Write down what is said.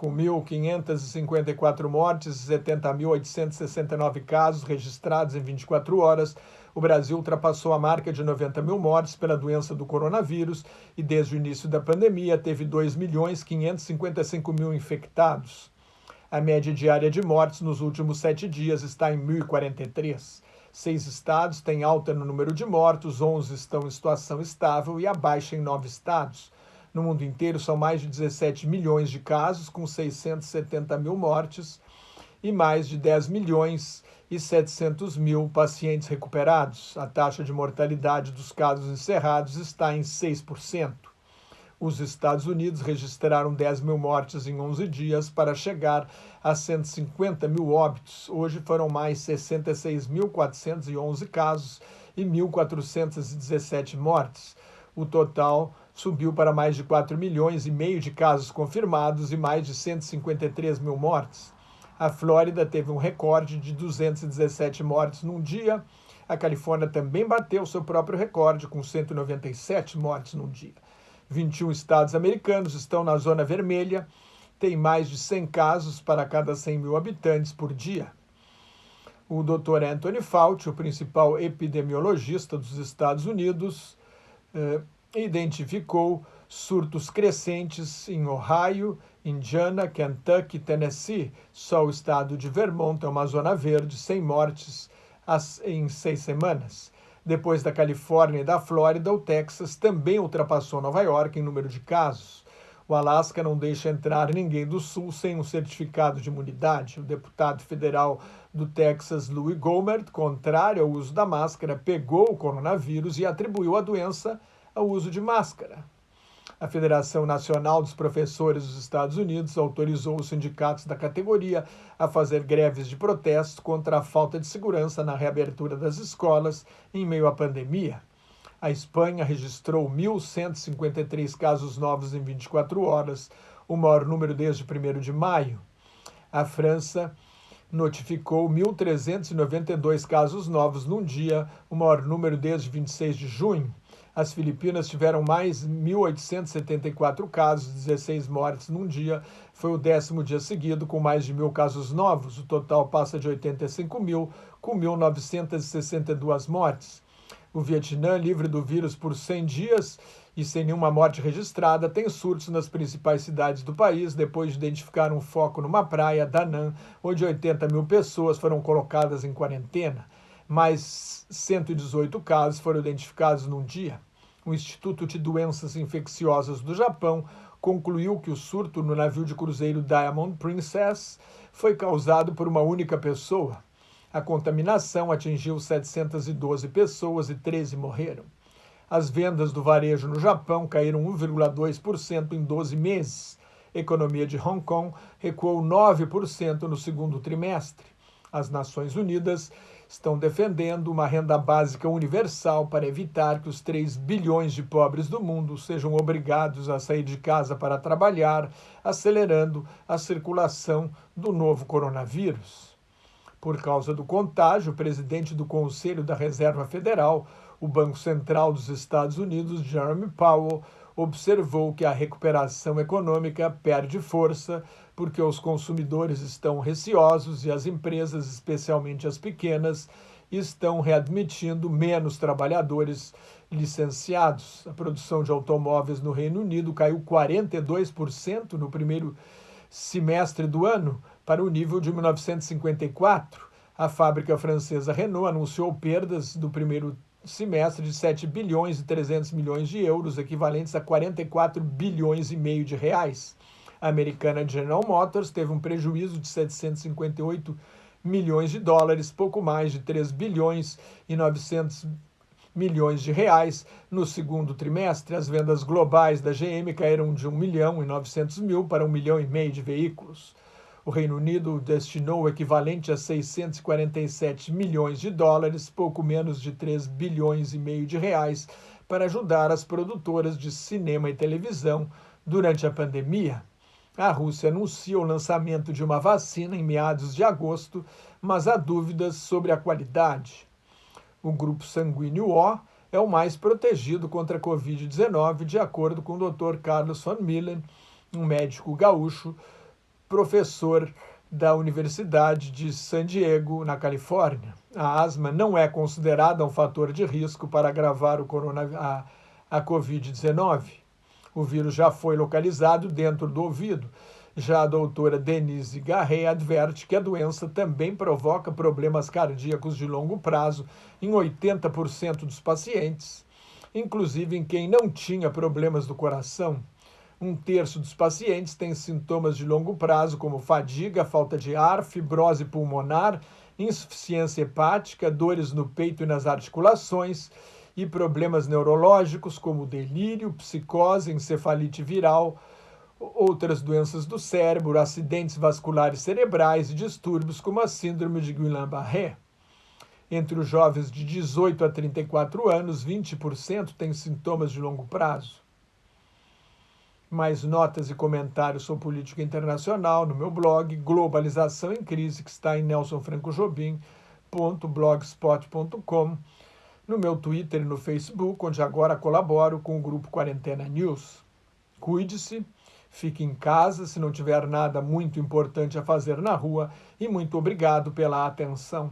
Com 1.554 mortes e 70.869 casos registrados em 24 horas, o Brasil ultrapassou a marca de 90 mil mortes pela doença do coronavírus e, desde o início da pandemia, teve 2.555.000 infectados. A média diária de mortes nos últimos 7 dias está em 1.043. 6 estados têm alta no número de mortos, 11 estão em situação estável e a baixa em 9 estados. No mundo inteiro, são mais de 17 milhões de casos, com 670 mil mortes, e mais de 10 milhões e 700 mil pacientes recuperados. A taxa de mortalidade dos casos encerrados está em 6%. Os Estados Unidos registraram 10 mil mortes em 11 dias para chegar a 150 mil óbitos. Hoje foram mais 66.411 casos e 1.417 mortes. O total subiu para mais de 4 milhões e meio de casos confirmados e mais de 153 mil mortes. A Flórida teve um recorde de 217 mortes num dia. A Califórnia também bateu seu próprio recorde, com 197 mortes num dia. 21 estados americanos estão na zona vermelha, tem mais de 100 casos para cada 100 mil habitantes por dia. O Dr. Anthony Fauci, o principal epidemiologista dos Estados Unidos, identificou surtos crescentes em Ohio, Indiana, Kentucky e Tennessee. Só o estado de Vermont é uma zona verde, sem mortes em 6 semanas. Depois da Califórnia e da Flórida, o Texas também ultrapassou Nova York em número de casos. O Alasca não deixa entrar ninguém do Sul sem um certificado de imunidade. O deputado federal do Texas, Louis Gohmert, contrário ao uso da máscara, pegou o coronavírus e atribuiu a doença ao uso de máscara. A Federação Nacional dos Professores dos Estados Unidos autorizou os sindicatos da categoria a fazer greves de protesto contra a falta de segurança na reabertura das escolas em meio à pandemia. A Espanha registrou 1.153 casos novos em 24 horas, o maior número desde 1º de maio. A França notificou 1.392 casos novos num dia, o maior número desde 26 de junho. As Filipinas tiveram mais 1.874 casos, 16 mortes num dia. Foi o 10º dia seguido com mais de 1.000 casos novos. O total passa de 85 mil, com 1.962 mortes. O Vietnã, livre do vírus por 100 dias e sem nenhuma morte registrada, tem surtos nas principais cidades do país, depois de identificar um foco numa praia, Da Nang, onde 80 mil pessoas foram colocadas em quarentena. Mais 118 casos foram identificados num dia. O Instituto de Doenças Infecciosas do Japão concluiu que o surto no navio de cruzeiro Diamond Princess foi causado por uma única pessoa. A contaminação atingiu 712 pessoas e 13 morreram. As vendas do varejo no Japão caíram 1,2% em 12 meses. A economia de Hong Kong recuou 9% no segundo trimestre. As Nações Unidas estão defendendo uma renda básica universal para evitar que os 3 bilhões de pobres do mundo sejam obrigados a sair de casa para trabalhar, acelerando a circulação do novo coronavírus. Por causa do contágio, o presidente do Conselho da Reserva Federal, o Banco Central dos Estados Unidos, Jerome Powell, observou que a recuperação econômica perde força porque os consumidores estão receosos e as empresas, especialmente as pequenas, estão readmitindo menos trabalhadores licenciados. A produção de automóveis no Reino Unido caiu 42% no primeiro semestre do ano para o nível de 1954. A fábrica francesa Renault anunciou perdas do primeiro semestre de 7 bilhões e 300 milhões de euros, equivalentes a 44 bilhões e meio de reais. A americana General Motors teve um prejuízo de 758 milhões de dólares, pouco mais de 3 bilhões e 900 milhões de reais no segundo trimestre. As vendas globais da GM caíram de 1 milhão e 900 mil para 1 milhão e meio de veículos. O Reino Unido destinou o equivalente a 647 milhões de dólares, pouco menos de 3 bilhões e meio de reais, para ajudar as produtoras de cinema e televisão durante a pandemia. A Rússia anuncia o lançamento de uma vacina em meados de agosto, mas há dúvidas sobre a qualidade. O grupo sanguíneo O é o mais protegido contra a Covid-19, de acordo com o Dr. Carlos von Millen, um médico gaúcho, professor da Universidade de San Diego, na Califórnia. A asma não é considerada um fator de risco para agravar a Covid-19. O vírus já foi localizado dentro do ouvido. Já a doutora Denise Garret adverte que a doença também provoca problemas cardíacos de longo prazo em 80% dos pacientes, inclusive em quem não tinha problemas do coração. 1/3 dos pacientes tem sintomas de longo prazo, como fadiga, falta de ar, fibrose pulmonar, insuficiência hepática, dores no peito e nas articulações e problemas neurológicos, como delírio, psicose, encefalite viral, outras doenças do cérebro, acidentes vasculares cerebrais e distúrbios, como a síndrome de Guillain-Barré. Entre os jovens de 18 a 34 anos, 20% têm sintomas de longo prazo. Mais notas e comentários sobre política internacional no meu blog Globalização em Crise, que está em nelsonfrancojobim.blogspot.com, no meu Twitter e no Facebook, onde agora colaboro com o grupo Quarentena News. Cuide-se, fique em casa se não tiver nada muito importante a fazer na rua e muito obrigado pela atenção.